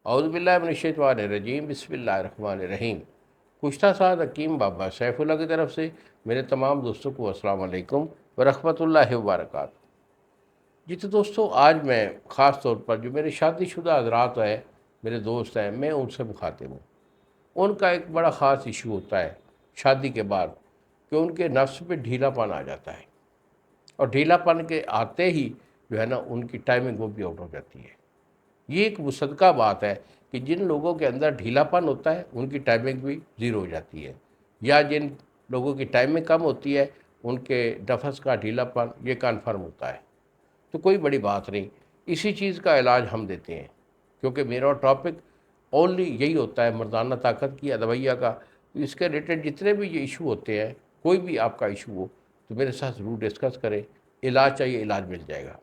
اعوذ باللہ من الشیطان الرجیم، بسم اللہ الرحمن الرحیم۔ کشتہ سعد حکیم بابا سیف اللہ کی طرف سے میرے تمام دوستوں کو السلام علیکم ورحمۃ اللہ وبرکاتہ۔ جی تو دوستوں، آج میں خاص طور پر جو میرے شادی شدہ حضرات ہیں، میرے دوست ہیں، میں ان سے مخاطب ہوں۔ ان کا ایک بڑا خاص ایشو ہوتا ہے شادی کے بعد کہ ان کے نفس پہ ڈھیلا پن آ جاتا ہے، اور ڈھیلا پن کے آتے ہی جو ہے نا ان کی ٹائمنگ وہ بھی آؤٹ ہو جاتی ہے۔ یہ ایک مصدقہ بات ہے کہ جن لوگوں کے اندر ڈھیلا پن ہوتا ہے ان کی ٹائمنگ بھی زیرو ہو جاتی ہے، یا جن لوگوں کی ٹائمنگ کم ہوتی ہے ان کے نفس کا ڈھیلا پن یہ کنفرم ہوتا ہے۔ تو کوئی بڑی بات نہیں، اسی چیز کا علاج ہم دیتے ہیں، کیونکہ میرا ٹاپک اونلی یہی ہوتا ہے مردانہ طاقت کی ادویہ کا۔ تو اس کے ریلیٹڈ جتنے بھی یہ ایشو ہوتے ہیں، کوئی بھی آپ کا ایشو ہو تو میرے ساتھ ضرور ڈسکس کریں، علاج چاہیے علاج مل جائے گا۔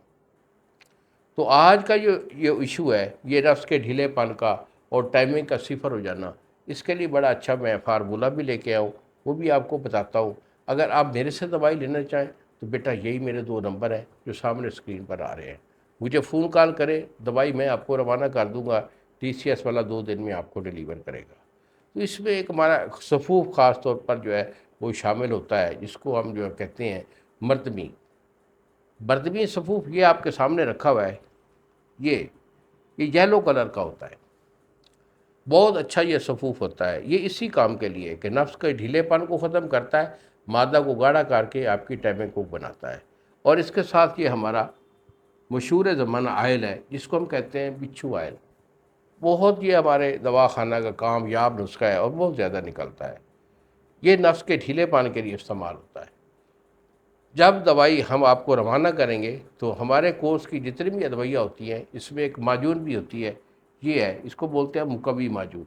تو آج کا جو یہ ایشو ہے، یہ نفس کے ڈھیلے پن کا اور ٹائمنگ کا صفر ہو جانا، اس کے لیے بڑا اچھا میں فارمولہ بھی لے کے آؤں، وہ بھی آپ کو بتاتا ہوں۔ اگر آپ میرے سے دوائی لینا چاہیں تو بیٹا یہی میرے 2 نمبر ہیں جو سامنے اسکرین پر آ رہے ہیں، مجھے فون کال کریں، دوائی میں آپ کو روانہ کر دوں گا، ٹی سی ایس والا 2 دن میں آپ کو ڈیلیور کرے گا۔ تو اس میں ایک ہمارا صفوف خاص طور پر جو ہے وہ شامل ہوتا ہے، جس کو ہم جو کہتے ہیں مردمی۔ مردمی صفوف یہ آپ کے سامنے رکھا ہوا ہے، یہ یلو کلر کا ہوتا ہے، بہت اچھا یہ صفوف ہوتا ہے۔ یہ اسی کام کے لیے کہ نفس کے ڈھیلے پن کو ختم کرتا ہے، مادہ کو گاڑھا کر کے آپ کی ٹائمنگ کو بناتا ہے۔ اور اس کے ساتھ یہ ہمارا مشہور زمانہ آئل ہے جس کو ہم کہتے ہیں بچھو آئل، بہت یہ ہمارے دواخانہ کا کامیاب نسخہ ہے اور بہت زیادہ نکلتا ہے۔ یہ نفس کے ڈھیلے پن کے لیے استعمال ہوتا ہے۔ جب دوائی ہم آپ کو روانہ کریں گے تو ہمارے کورس کی جتنی بھی ادویہ ہوتی ہیں اس میں ایک معجون بھی ہوتی ہے، یہ ہے، اس کو بولتے ہیں مقوی معجون۔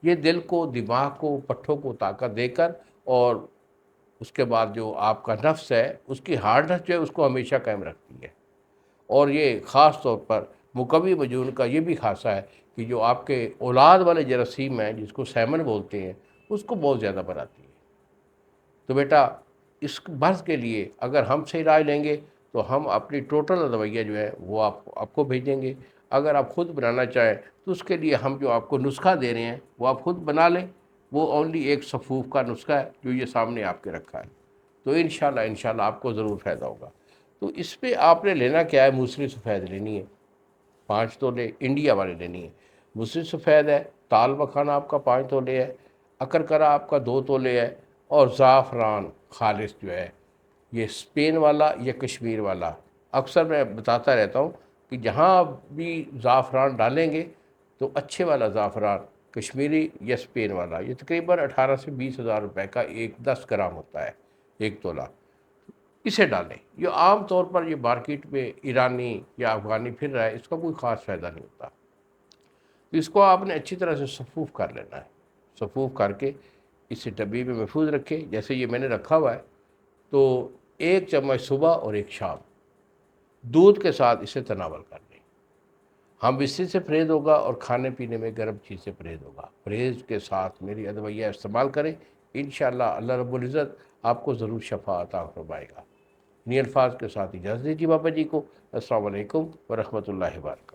یہ دل کو، دماغ کو، پٹھوں کو طاقت دے کر، اور اس کے بعد جو آپ کا نفس ہے اس کی ہارڈنس جو ہے اس کو ہمیشہ قائم رکھتی ہے۔ اور یہ خاص طور پر مقوی معجون کا یہ بھی خاصہ ہے کہ جو آپ کے اولاد والے جراثیم ہیں جس کو سیمن بولتے ہیں، اس کو بہت زیادہ بڑھاتی ہے۔ تو بیٹا اس مرض کے لیے اگر ہم سے علاج لیں گے تو ہم اپنی ٹوٹل ادویہ جو ہے وہ آپ کو بھیجیں گے۔ اگر آپ خود بنانا چاہیں تو اس کے لیے ہم جو آپ کو نسخہ دے رہے ہیں وہ آپ خود بنا لیں، وہ اونلی ایک صفوف کا نسخہ ہے جو یہ سامنے آپ کے رکھا ہے۔ تو انشاءاللہ آپ کو ضرور فائدہ ہوگا۔ تو اس پہ آپ نے لینا کیا ہے، موسلی سفید لینی ہے، 5 تولے انڈیا والے لینی ہے۔ موسلی سفید ہے، تال مکھانا آپ کا 5 تولے ہے، اکرکرا آپ کا 2 تولے ہے، اور زعفران خالص جو ہے یہ اسپین والا یا کشمیر والا۔ اکثر میں بتاتا رہتا ہوں کہ جہاں بھی زعفران ڈالیں گے تو اچھے والا زعفران کشمیری یا اسپین والا، یہ تقریباً 18 سے 20 ہزار روپے کا 10 گرام ہوتا ہے، 1 تولہ، اسے ڈالیں۔ یہ عام طور پر یہ مارکیٹ میں ایرانی یا افغانی پھر رہا ہے، اس کا کوئی خاص فائدہ نہیں ہوتا۔ تو اس کو آپ نے اچھی طرح سے صفوف کر لینا ہے، صفوف کر کے اسے ڈبی میں محفوظ رکھیں جیسے یہ میں نے رکھا ہوا ہے۔ تو 1 چمچ صبح اور 1 شام دودھ کے ساتھ اسے تناول کر لیں۔ ہم بستری سے پرہیز ہوگا اور کھانے پینے میں گرم چیز سے پرہیز ہوگا۔ پرہیز کے ساتھ میری ادویہ استعمال کریں، انشاءاللہ اللہ رب العزت آپ کو ضرور شفا عطا فرمائے گا۔ انہی الفاظ کے ساتھ اجازت دیجیے بابا جی کو۔ السلام علیکم ورحمۃ اللہ وبرکاتہ۔